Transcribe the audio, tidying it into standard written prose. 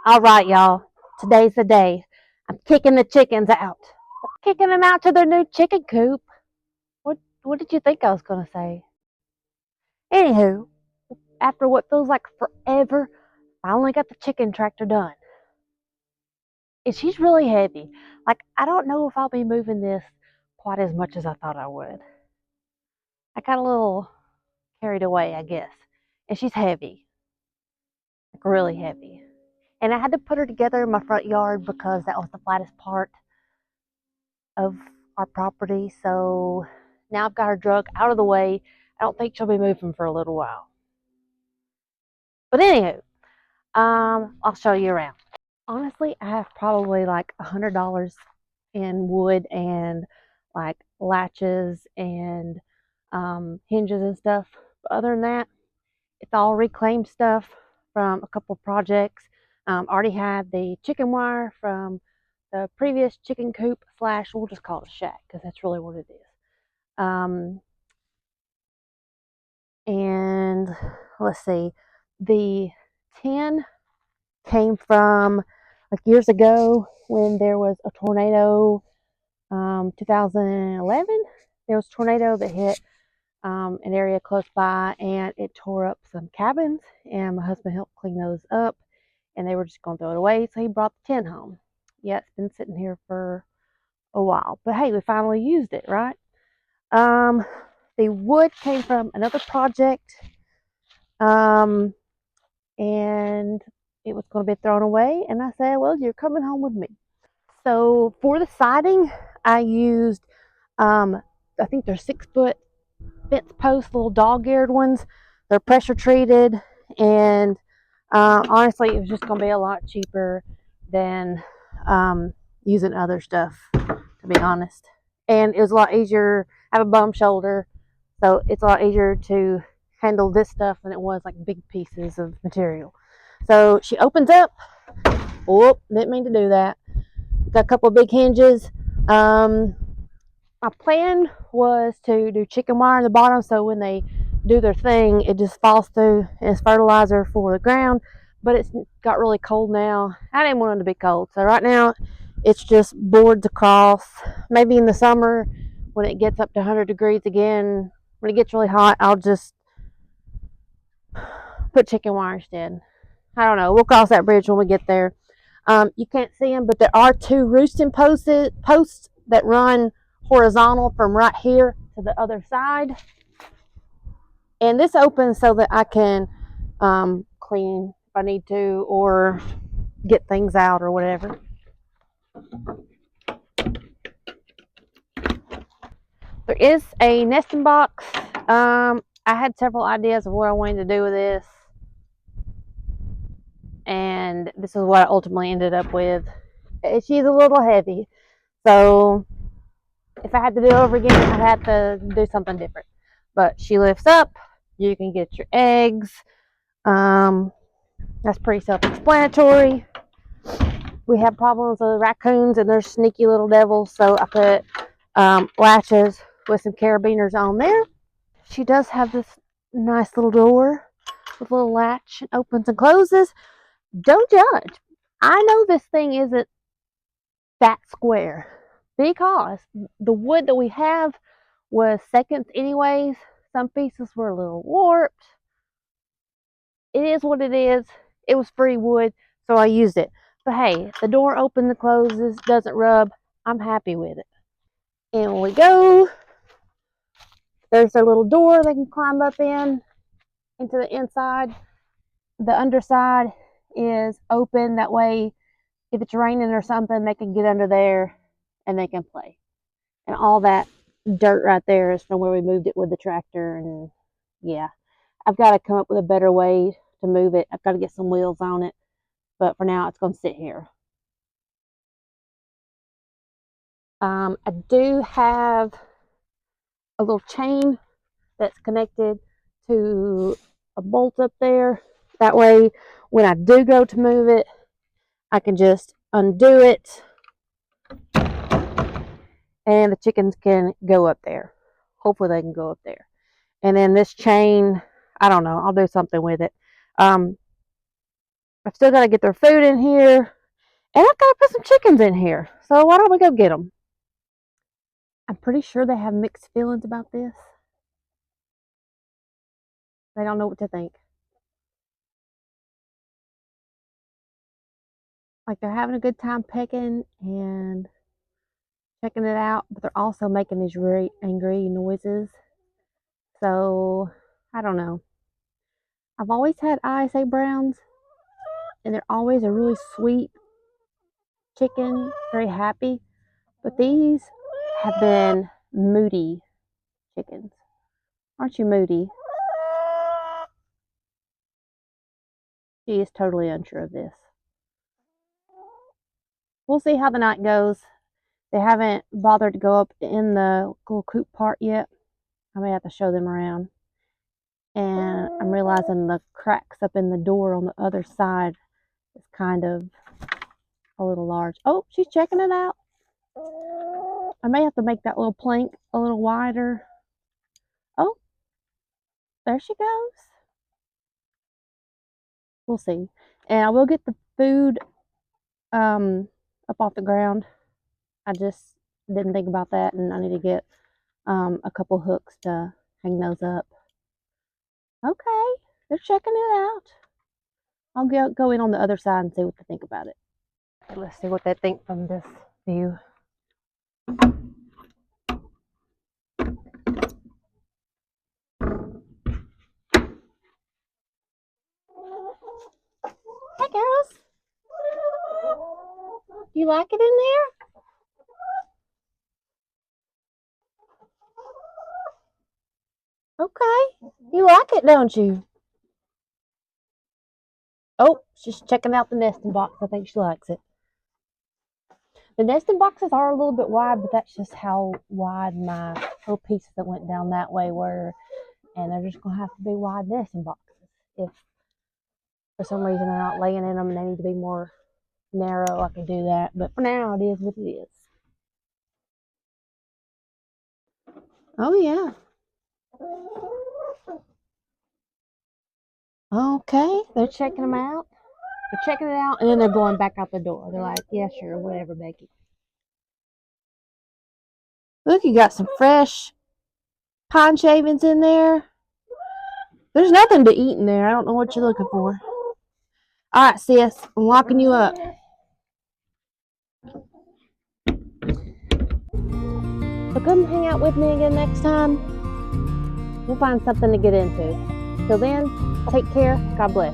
All right, y'all. Today's the day. I'm kicking the chickens out. Kicking them out to their new chicken coop. What did you think I was gonna say? Anywho, after what feels like forever, finally got the chicken tractor done. And she's really heavy. Like I don't know if I'll be moving this quite as much as I thought I would. I got a little carried away, I guess. And she's heavy. Like really heavy. And I had to put her together in my front yard because that was the flattest part of our property. So now I've got her drug out of the way. I don't think she'll be moving for a little while. But anywho, I'll show you around. Honestly, I have probably like $100 in wood and like latches and hinges and stuff. But other than that, it's all reclaimed stuff from a couple projects. Already had the chicken wire from the previous chicken coop slash, we'll just call it a shack because that's really what it is. Um, and let's see, the tin came from like years ago when there was a tornado, 2011. There was a tornado that hit an area close by and it tore up some cabins, and my husband helped clean those up, and they were just going to throw it away, so he brought the tin home. Yeah, it's been sitting here for a while, but hey, we finally used it, right? Um, the wood came from another project, um, and it was going to be thrown away. And I said, "Well, you're coming home with me." So for the siding, I used, I think they're 6 foot fence posts, little dog-eared ones. They're pressure treated, and honestly, it was just going to be a lot cheaper than using other stuff, to be honest. And it was a lot easier. I have a bum shoulder, so it's a lot easier to handle this stuff than it was like big pieces of material. So she opens up. Whoop, didn't mean to do that. Got a couple of big hinges. My plan was to do chicken wire in the bottom so when they do their thing, it just falls through and it's fertilizer for the ground. But it's got really cold now. I didn't want it to be cold. So right now it's just boards across. Maybe in the summer when it gets up to 100 degrees again, when it gets really hot, I'll just put chicken wire instead. I don't know. We'll cross that bridge when we get there. You can't see them, but there are two roosting posts that run horizontal from right here to the other side. And this opens so that I can clean if I need to or get things out or whatever. There is a nesting box. I had several ideas of what I wanted to do with this, and this is what I ultimately ended up with. She's a little heavy, so if I had to do it over again, I'd have to do something different. But she lifts up. You can get your eggs. That's pretty self-explanatory. We have problems with raccoons, and they're sneaky little devils, so I put latches with some carabiners on there. She does have this nice little door with a little latch. It opens and closes. Don't judge. I know this thing isn't that square because the wood that we have was seconds anyways. Some pieces were a little warped. It is what it is. It was free wood, so I used it. But hey, the door opens and closes, doesn't rub. I'm happy with it. And we go. There's a little door they can climb up into the inside. The underside is open. That way, if it's raining or something, they can get under there and they can play. And all that dirt right there is from where we moved it with the tractor. And yeah, I've got to come up with a better way to move it. I've got to get some wheels on it. But for now, it's going to sit here. I do have a little chain that's connected to a bolt up there. That way, when I do go to move it, I can just undo it and the chickens can go up there. Hopefully they can go up there. And then this chain, I don't know, I'll do something with it. I've still got to get their food in here, and I've got to put some chickens in here. So why don't we go get them? I'm pretty sure they have mixed feelings about this. They don't know what to think. Like they're having a good time pecking and checking it out, but they're also making these really angry noises. So I don't know. I've always had ISA Browns, and they're always a really sweet chicken, very happy. But these have been moody chickens. Aren't you moody? She is totally unsure of this. We'll see how the night goes. They haven't bothered to go up in the little coop part yet. I may have to show them around. And I'm realizing the cracks up in the door on the other side is kind of a little large. Oh, she's checking it out. I may have to make that little plank a little wider. Oh, there she goes. We'll see. And I will get the food up off the ground. I just didn't think about that, and I need to get a couple hooks to hang those up. Okay, they're checking it out. I'll go in on the other side and see what they think about it. Let's see what they think from this view. Hey, girls. You like it in there? Okay. You like it, don't you? Oh, she's checking out the nesting box. I think she likes it. The nesting boxes are a little bit wide, but that's just how wide my little pieces that went down that way were. And they're just going to have to be wide nesting boxes. If for some reason they're not laying in them and they need to be more narrow, I can do that. But for now, it is what it is. Oh, yeah. Okay, they're checking them out. They're checking it out, and then they're going back out the door. They're like, yeah, sure, whatever, Becky. Look, you got some fresh pine shavings in there. There's nothing to eat in there. I don't know what you're looking for. All right, sis, I'm locking you up. So come hang out with me again next time. We'll find something to get into. Till then, take care. God bless.